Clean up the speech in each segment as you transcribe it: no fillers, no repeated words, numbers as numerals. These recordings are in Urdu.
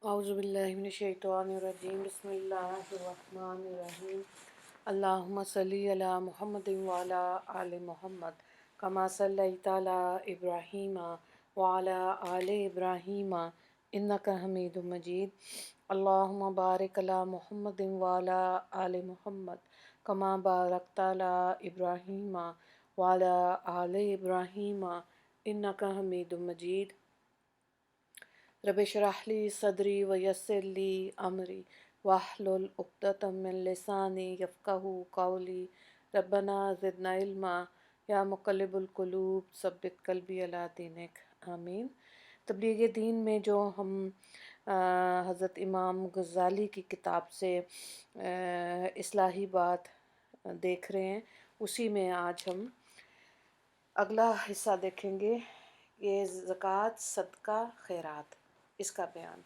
اعوذ باللہ من الشیطان الرجیم بسم اللہ الرحمن الرحیم اللہم صلی علی محمد وعلی آل محمد کما صلیت علی ابراہیم وعلی آل ابراہیم انک حمید مجید اللہم بارک علی محمد وعلی آل محمد کما بارکت علی ابراہیم وعلی آل ابراہیم انک حمید مجید رب اشرح لی صدری ویسر لی امری واحلل عقدۃ من لسانی یفقہوا قولی ربنا زدنا علما یا مقلب القلوب ثبت قلبی علی دینک آمین۔ تبلیغ دین میں جو ہم حضرت امام غزالی کی کتاب سے اصلاحی بات دیکھ رہے ہیں، اسی میں آج ہم اگلا حصہ دیکھیں گے، یہ زکوٰۃ، صدقہ، خیرات، اس کا بیان،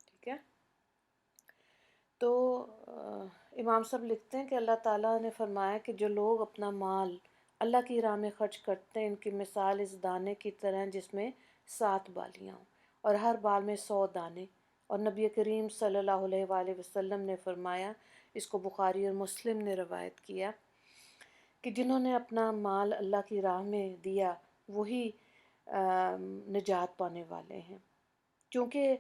ٹھیک ہے۔ تو امام صاحب لکھتے ہیں کہ اللہ تعالیٰ نے فرمایا کہ جو لوگ اپنا مال اللہ کی راہ میں خرچ کرتے ہیں، ان کی مثال اس دانے کی طرح جس میں 7 بالیاں ہوں اور ہر بال میں 100 دانے۔ اور نبی کریم صلی اللہ علیہ وآلہ وسلم نے فرمایا، اس کو بخاری اور مسلم نے روایت کیا، کہ جنہوں نے اپنا مال اللہ کی راہ میں دیا وہی نجات پانے والے ہیں، کیونکہ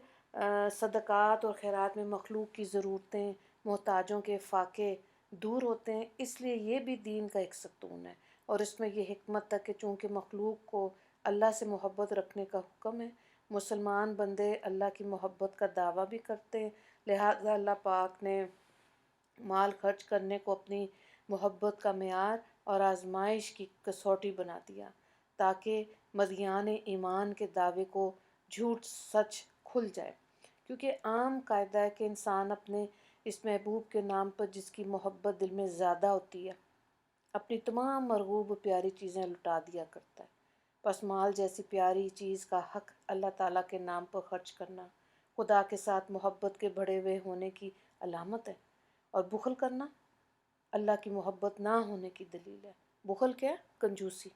صدقات اور خیرات میں مخلوق کی ضرورتیں، محتاجوں کے فاقے دور ہوتے ہیں، اس لیے یہ بھی دین کا ایک ستون ہے۔ اور اس میں یہ حکمت تک کہ چونکہ مخلوق کو اللہ سے محبت رکھنے کا حکم ہے، مسلمان بندے اللہ کی محبت کا دعویٰ بھی کرتے ہیں، لہٰذا اللہ پاک نے مال خرچ کرنے کو اپنی محبت کا معیار اور آزمائش کی کسوٹی بنا دیا، تاکہ مدیان ایمان کے دعوے کو جھوٹ سچ کھل جائے، کیونکہ عام قاعدہ ہے کہ انسان اپنے اس محبوب کے نام پر جس کی محبت دل میں زیادہ ہوتی ہے، اپنی تمام مرغوب و پیاری چیزیں لٹا دیا کرتا ہے۔ پس مال جیسی پیاری چیز کا حق اللہ تعالیٰ کے نام پر خرچ کرنا خدا کے ساتھ محبت کے بڑھے ہوئے ہونے کی علامت ہے، اور بخل کرنا اللہ کی محبت نہ ہونے کی دلیل ہے۔ بخل کیا ہے؟ کنجوسی۔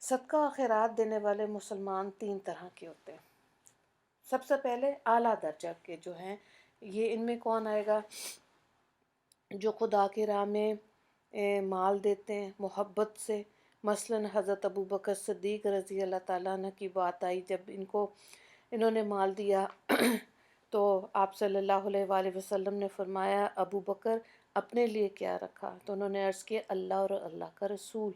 صدقہ و خیرات دینے والے مسلمان 3 طرح کے ہوتے ہیں۔ سب سے پہلے اعلیٰ درجہ کے جو ہیں، یہ ان میں کون آئے گا؟ جو خدا کی راہ میں مال دیتے ہیں محبت سے، مثلاً حضرت ابوبکر صدیق رضی اللہ تعالیٰ عنہ کی بات آئی، جب انہوں نے مال دیا تو آپ صلی اللہ علیہ وآلہ وسلم نے فرمایا، ابو بکر اپنے لیے کیا رکھا؟ تو انہوں نے عرض کیا، اللہ اور اللہ کا رسول۔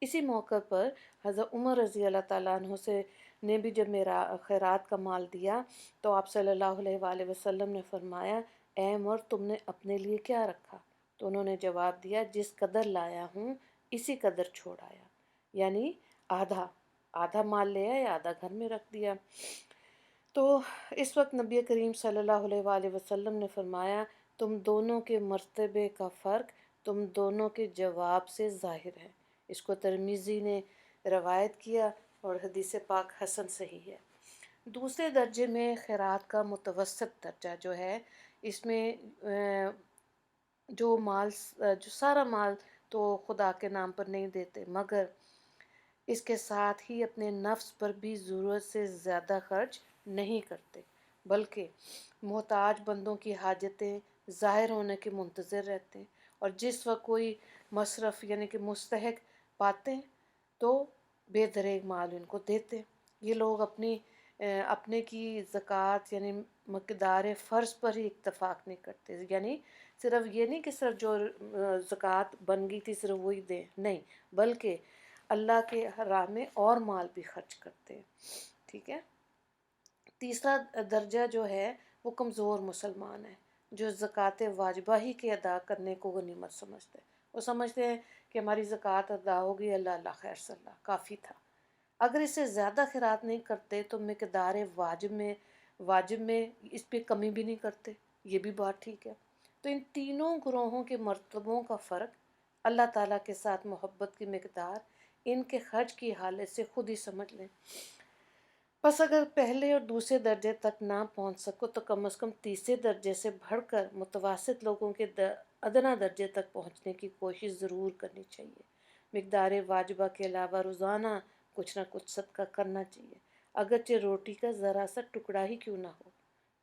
اسی موقع پر حضرت عمر رضی اللہ تعالیٰ عنہ نے بھی جب میرا خیرات کا مال دیا تو آپ صلی اللہ علیہ وآلہ وسلم نے فرمایا، اے عمر تم نے اپنے لیے کیا رکھا؟ تو انہوں نے جواب دیا، جس قدر لایا ہوں اسی قدر چھوڑ آیا، یعنی آدھا مال لے آیا، آدھا گھر میں رکھ دیا۔ تو اس وقت نبی کریم صلی اللہ علیہ وآلہ وسلم نے فرمایا، تم دونوں کے مرتبے کا فرق تم دونوں کے جواب سے ظاہر ہے۔ اس کو ترمذی نے روایت کیا اور حدیث پاک حسن صحیح ہے۔ دوسرے درجے میں خیرات کا متوسط درجہ جو ہے، اس میں جو سارا مال تو خدا کے نام پر نہیں دیتے، مگر اس کے ساتھ ہی اپنے نفس پر بھی ضرورت سے زیادہ خرچ نہیں کرتے، بلکہ محتاج بندوں کی حاجتیں ظاہر ہونے کے منتظر رہتے ہیں، اور جس وقت کوئی مصرف یعنی کہ مستحق پاتے ہیں تو بے دریغ مال ان کو دیتے ہیں۔ یہ لوگ اپنے کی زکوٰۃ یعنی مقدار فرض پر ہی اتفاق نہیں کرتے، یعنی صرف یہ نہیں کہ صرف جو زکوٰۃ بن گئی تھی صرف وہی دیں، نہیں، بلکہ اللہ کے راہ میں اور مال بھی خرچ کرتے ہیں، ٹھیک ہے۔ تیسرا درجہ جو ہے وہ کمزور مسلمان ہے، جو زکوٰۃ واجبہ ہی کے ادا کرنے کو غنیمت سمجھتے ہیں۔ وہ سمجھتے ہیں کہ ہماری زکوٰۃ ادا ہوگی، اللہ خیر صلی اللہ کافی تھا۔ اگر اس سے زیادہ خیرات نہیں کرتے تو مقدار واجب میں اس پہ کمی بھی نہیں کرتے، یہ بھی بات ٹھیک ہے۔ تو ان تینوں گروہوں کے مرتبوں کا فرق، اللہ تعالیٰ کے ساتھ محبت کی مقدار، ان کے خرچ کی حالت سے خود ہی سمجھ لیں۔ بس اگر پہلے اور دوسرے درجے تک نہ پہنچ سکو تو کم از کم تیسرے درجے سے بڑھ کر متوسط لوگوں کے ادنیٰ درجے تک پہنچنے کی کوشش ضرور کرنی چاہیے۔ مقدار واجبہ کے علاوہ روزانہ کچھ نہ کچھ صدقہ کرنا چاہیے۔ اگرچہ روٹی کا ذرا سا ٹکڑا ہی کیوں نہ ہو۔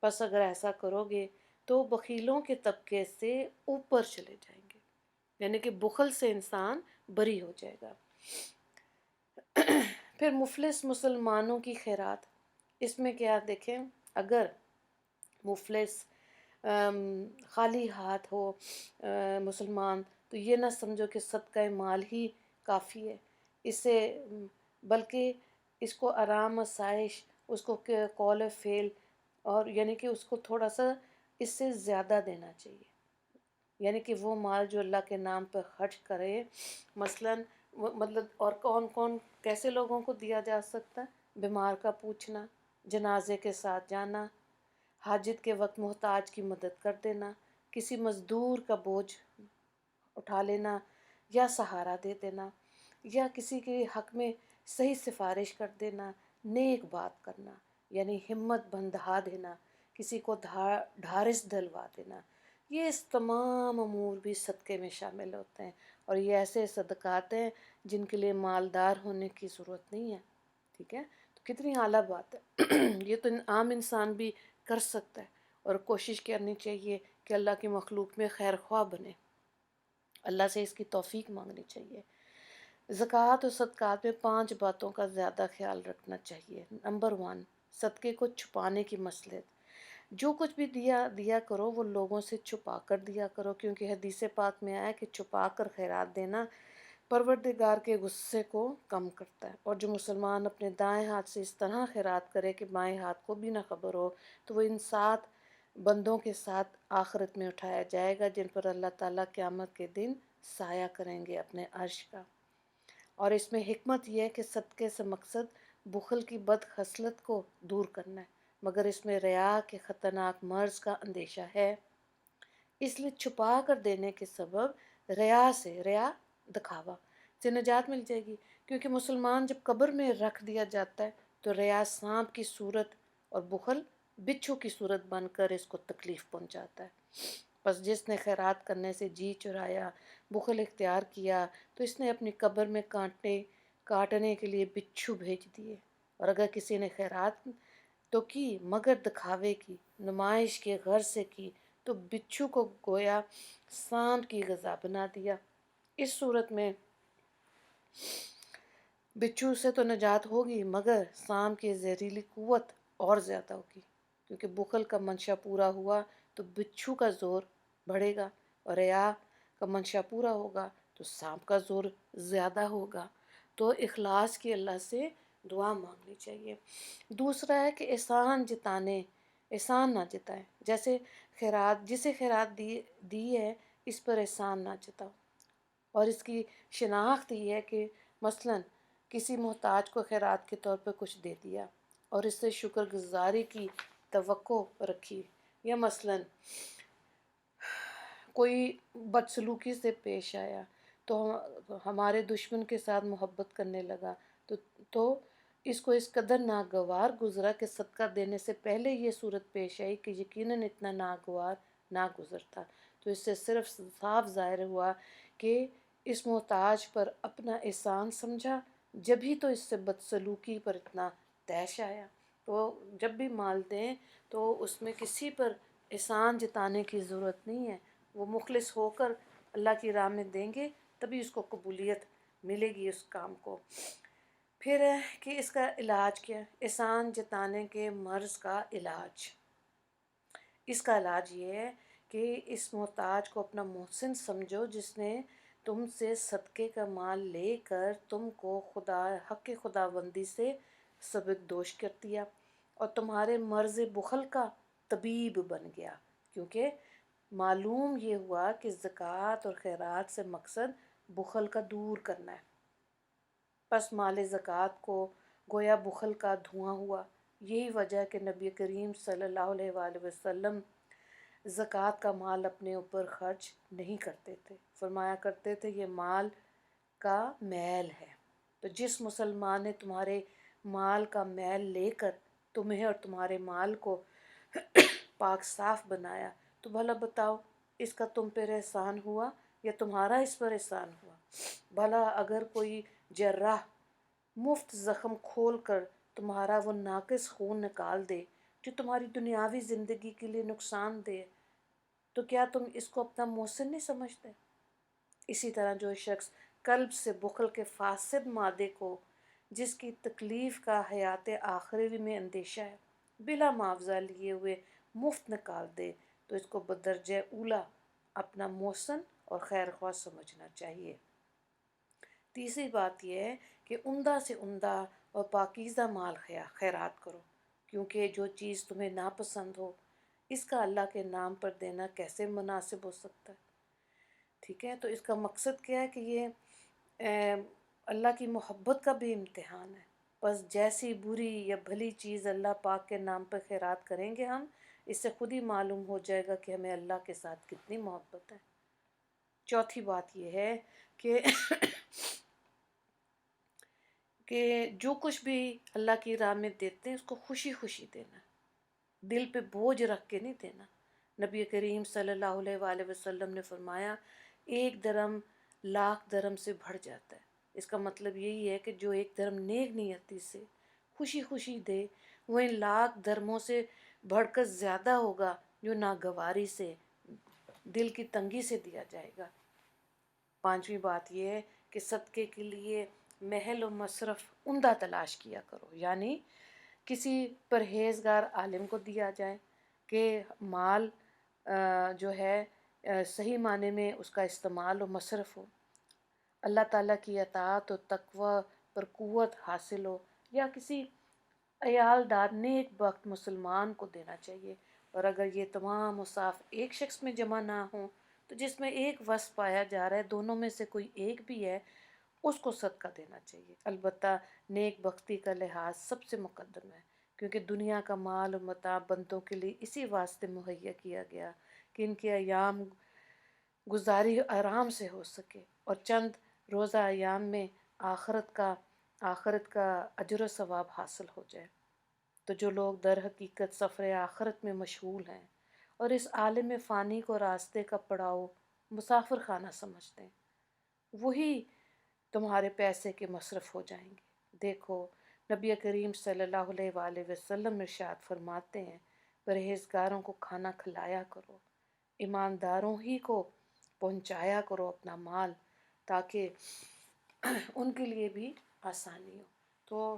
بس اگر ایسا کرو گے تو بخیلوں کے طبقے سے اوپر چلے جائیں گے، یعنی کہ بخل سے انسان بری ہو جائے گا۔ پھر مفلس مسلمانوں کی خیرات، اس میں کیا دیکھیں، اگر مفلس خالی ہاتھ ہو مسلمان، تو یہ نہ سمجھو کہ صدقہ مال ہی کافی ہے، اسے بلکہ اس کو آرام آسائش، اس کو قول فعل، اور یعنی کہ اس کو تھوڑا سا اس سے زیادہ دینا چاہیے، یعنی کہ وہ مال جو اللہ کے نام پہ خرچ کرے، مثلاً مطلب اور کون کون کیسے لوگوں کو دیا جا سکتا ہے؟ بیمار کا پوچھنا، جنازے کے ساتھ جانا، حاجت کے وقت محتاج کی مدد کر دینا، کسی مزدور کا بوجھ اٹھا لینا یا سہارا دے دینا، یا کسی کے حق میں صحیح سفارش کر دینا، نیک بات کرنا یعنی ہمت بندھا دینا، کسی کو ڈھارس دلوا دینا، یہ اس تمام امور بھی صدقے میں شامل ہوتے ہیں، اور یہ ایسے صدقات ہیں جن کے لیے مالدار ہونے کی ضرورت نہیں ہے، ٹھیک ہے؟ تو کتنی اعلیٰ بات ہے، یہ تو عام انسان بھی کر سکتا ہے، اور کوشش کرنی چاہیے کہ اللہ کی مخلوق میں خیر خواہ بنے، اللہ سے اس کی توفیق مانگنی چاہیے۔ زکوٰۃ اور صدقات میں 5 باتوں کا زیادہ خیال رکھنا چاہیے۔ نمبر 1، صدقے کو چھپانے کی مصلحت، جو کچھ بھی دیا کرو وہ لوگوں سے چھپا کر دیا کرو، کیونکہ حدیث پاک میں آیا کہ چھپا کر خیرات دینا پروردگار کے غصے کو کم کرتا ہے، اور جو مسلمان اپنے دائیں ہاتھ سے اس طرح خیرات کرے کہ بائیں ہاتھ کو بھی نہ خبر ہو، تو وہ ان 7 بندوں کے ساتھ آخرت میں اٹھایا جائے گا جن پر اللہ تعالیٰ قیامت کے دن سایہ کریں گے اپنے عرش کا۔ اور اس میں حکمت یہ ہے کہ صدقے سے مقصد بخل کی بد خصلت کو دور کرنا ہے، مگر اس میں ریا کے خطرناک مرض کا اندیشہ ہے، اس لیے چھپا کر دینے کے سبب ریا دکھاوا سے نجات مل جائے گی، کیونکہ مسلمان جب قبر میں رکھ دیا جاتا ہے تو ریا سانپ کی صورت اور بخل بچھو کی صورت بن کر اس کو تکلیف پہنچاتا ہے۔ بس جس نے خیرات کرنے سے جی چرایا، بخل اختیار کیا، تو اس نے اپنی قبر میں کاٹنے کے لیے بچھو بھیج دیے، اور اگر کسی نے خیرات تو کی مگر دکھاوے کی، نمائش کے غرض سے کی، تو بچھو کو گویا سانپ کی غذا بنا دیا۔ اس صورت میں بچھو سے تو نجات ہوگی مگر سانپ کی زہریلی قوت اور زیادہ ہوگی، کیونکہ بخل کا منشا پورا ہوا تو بچھو کا زور بڑھے گا، اور ریا کا منشا پورا ہوگا تو سانپ کا زور زیادہ ہوگا۔ تو اخلاص کی اللہ سے دعا مانگنی چاہیے۔ دوسرا ہے کہ احسان نہ جتائیں، جیسے جسے خیرات دی ہے اس پر احسان نہ جتاؤ، اور اس کی شناخت یہ ہے کہ مثلاً کسی محتاج کو خیرات کے طور پر کچھ دے دیا اور اس سے شکر گزاری کی توقع رکھی، یا مثلاً کوئی بدسلوکی سے پیش آیا تو ہمارے دشمن کے ساتھ محبت کرنے لگا، تو اس کو اس قدر ناگوار گزرا کہ صدقہ دینے سے پہلے یہ صورت پیش آئی کہ یقیناً اتنا ناگوار نہ گزرتا، تو اس سے صرف صاف ظاہر ہوا کہ اس محتاج پر اپنا احسان سمجھا، جبھی تو اس سے بدسلوکی پر اتنا طیش آیا۔ تو جب بھی مال دیں تو اس میں کسی پر احسان جتانے کی ضرورت نہیں ہے، وہ مخلص ہو کر اللہ کی راہ میں دیں گے تبھی اس کو قبولیت ملے گی اس کام کو۔ پھر ہے کہ اس کا علاج کیا ہے، احسان جتانے کے مرض کا علاج۔ اس کا علاج یہ ہے کہ اس محتاج کو اپنا محسن سمجھو جس نے تم سے صدقے کا مال لے کر تم کو حق خداوندی سے سبک دوش کر دیا، اور تمہارے مرض بخل کا طبیب بن گیا، کیونکہ معلوم یہ ہوا کہ زکوٰۃ اور خیرات سے مقصد بخل کا دور کرنا ہے۔ پس مال زکوٰۃ کو گویا بخل کا دھواں ہوا، یہی وجہ کہ نبی کریم صلی اللہ علیہ وآلہ وسلم زکوٰۃ کا مال اپنے اوپر خرچ نہیں کرتے تھے، فرمایا کرتے تھے یہ مال کا میل ہے، تو جس مسلمان نے تمہارے مال کا میل لے کر تمہیں اور تمہارے مال کو پاک صاف بنایا، تو بھلا بتاؤ اس کا تم پر احسان ہوا یا تمہارا اس پر احسان ہوا؟ بھلا اگر کوئی جراح مفت زخم کھول کر تمہارا وہ ناقص خون نکال دے جو تمہاری دنیاوی زندگی کے لیے نقصان دے، تو کیا تم اس کو اپنا محسن نہیں سمجھتے؟ اسی طرح جو شخص قلب سے بخل کے فاسد مادے کو، جس کی تکلیف کا حیات آخری میں اندیشہ ہے، بلا معاوضہ لیے ہوئے مفت نکال دے، تو اس کو بدرجہ اولا اپنا محسن اور خیر خواہ سمجھنا چاہیے۔ تیسری بات یہ ہے کہ عمدہ سے عمدہ اور پاکیزہ مال خیرات کرو، کیونکہ جو چیز تمہیں ناپسند ہو اس کا اللہ کے نام پر دینا کیسے مناسب ہو سکتا ہے؟ ٹھیک ہے، تو اس کا مقصد کیا ہے کہ یہ اللہ کی محبت کا بھی امتحان ہے۔ بس جیسی بری یا بھلی چیز اللہ پاک کے نام پر خیرات کریں گے ہم، اس سے خود ہی معلوم ہو جائے گا کہ ہمیں اللہ کے ساتھ کتنی محبت ہے۔ چوتھی بات یہ ہے کہ جو کچھ بھی اللہ کی راہ میں دیتے ہیں اس کو خوشی خوشی دینا، دل پہ بوجھ رکھ کے نہیں دینا۔ نبی کریم صلی اللہ علیہ وآلہ وسلم نے فرمایا 1 درم 1,00,000 درم سے بڑھ جاتا ہے۔ اس کا مطلب یہی ہے کہ جو 1 درم نیک نیتی سے خوشی خوشی دے، وہ 1,00,000 درموں سے بڑھ کر زیادہ ہوگا جو ناگواری سے، دل کی تنگی سے دیا جائے گا۔ پانچویں بات یہ ہے کہ صدقے کے لیے محل و مصرف عمدہ تلاش کیا کرو، یعنی کسی پرہیزگار عالم کو دیا جائے کہ مال جو ہے صحیح معنی میں اس کا استعمال و مصرف ہو، اللہ تعالیٰ کی اطاعت و تقوی پر قوت حاصل ہو، یا کسی عیال دار نیک بخت مسلمان کو دینا چاہیے۔ اور اگر یہ تمام اوصاف ایک شخص میں جمع نہ ہوں تو جس میں ایک وصف پایا جا رہا ہے دونوں میں سے کوئی ایک بھی ہے، اس کو صدقہ دینا چاہیے۔ البتہ نیک بختی کا لحاظ سب سے مقدم ہے، کیونکہ دنیا کا مال و متاع بندوں کے لیے اسی واسطے مہیا کیا گیا کہ ان کے ایام گزاری آرام سے ہو سکے اور چند روزہ ایام میں آخرت کا اجر و ثواب حاصل ہو جائے۔ تو جو لوگ در حقیقت سفر آخرت میں مشغول ہیں اور اس عالم فانی کو راستے کا پڑاؤ مسافر خانہ سمجھتے ہیں، وہی تمہارے پیسے کے مصرف ہو جائیں گے۔ دیکھو نبی کریم صلی اللہ علیہ وآلہ وسلم ارشاد فرماتے ہیں، پرہیزگاروں کو کھانا کھلایا کرو، ایمانداروں ہی کو پہنچایا کرو اپنا مال، تاکہ ان کے لیے بھی آسانی ہو۔ تو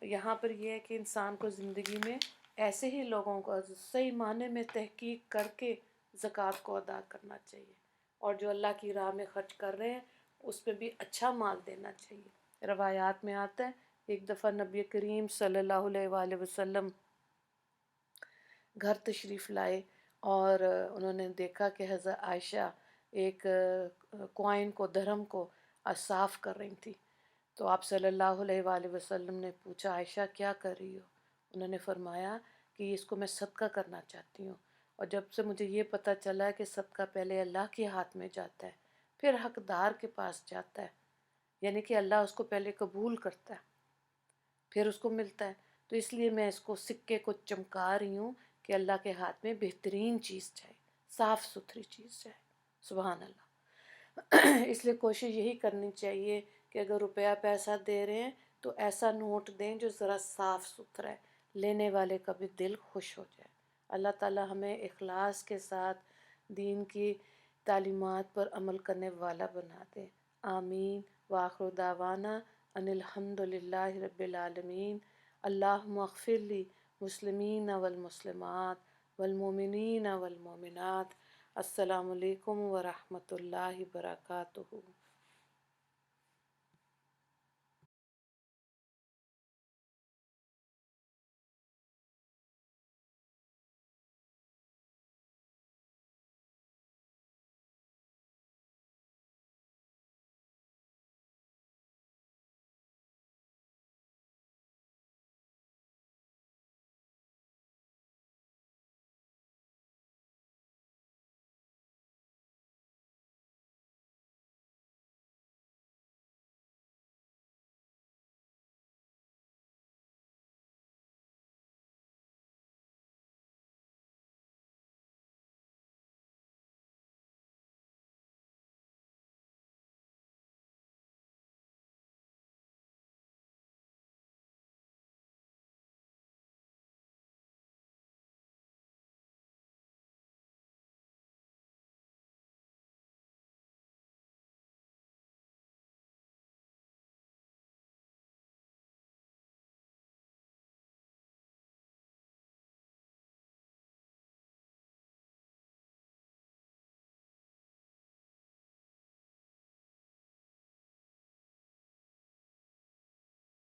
یہاں پر یہ ہے کہ انسان کو زندگی میں ایسے ہی لوگوں کو صحیح معنی میں تحقیق کر کے زکوٰۃ کو ادا کرنا چاہیے، اور جو اللہ کی راہ میں خرچ کر رہے ہیں اس پہ بھی اچھا مال دینا چاہیے۔ روایات میں آتا ہے ایک دفعہ نبی کریم صلی اللہ علیہ وآلہ وسلم گھر تشریف لائے اور انہوں نے دیکھا کہ حضرت عائشہ ایک کوائن کو، درہم کو صاف کر رہی تھی۔ تو آپ صلی اللہ علیہ وآلہ وسلم نے پوچھا عائشہ کیا کر رہی ہو؟ انہوں نے فرمایا کہ اس کو میں صدقہ کرنا چاہتی ہوں، اور جب سے مجھے یہ پتہ چلا ہے کہ صدقہ پہلے اللہ کے ہاتھ میں جاتا ہے پھر حقدار کے پاس جاتا ہے، یعنی کہ اللہ اس کو پہلے قبول کرتا ہے پھر اس کو ملتا ہے، تو اس لیے میں اس کو سکے کو چمکا رہی ہوں کہ اللہ کے ہاتھ میں بہترین چیز جائے، صاف ستھری چیز جائے۔ سبحان اللہ۔ اس لیے کوشش یہی کرنی چاہیے کہ اگر روپیہ پیسہ دے رہے ہیں تو ایسا نوٹ دیں جو ذرا صاف ستھرا ہے، لینے والے کا بھی دل خوش ہو جائے۔ اللہ تعالی ہمیں اخلاص کے ساتھ دین کی تعلیمات پر عمل کرنے والا بنا دے۔ آمین۔ وآخر دعوانا ان الحمد للہ رب العالمین۔ اللہم اغفر لی مسلمین والمسلمات والمؤمنین والمؤمنات۔ السلام علیکم ورحمۃ اللہ وبرکاتہ۔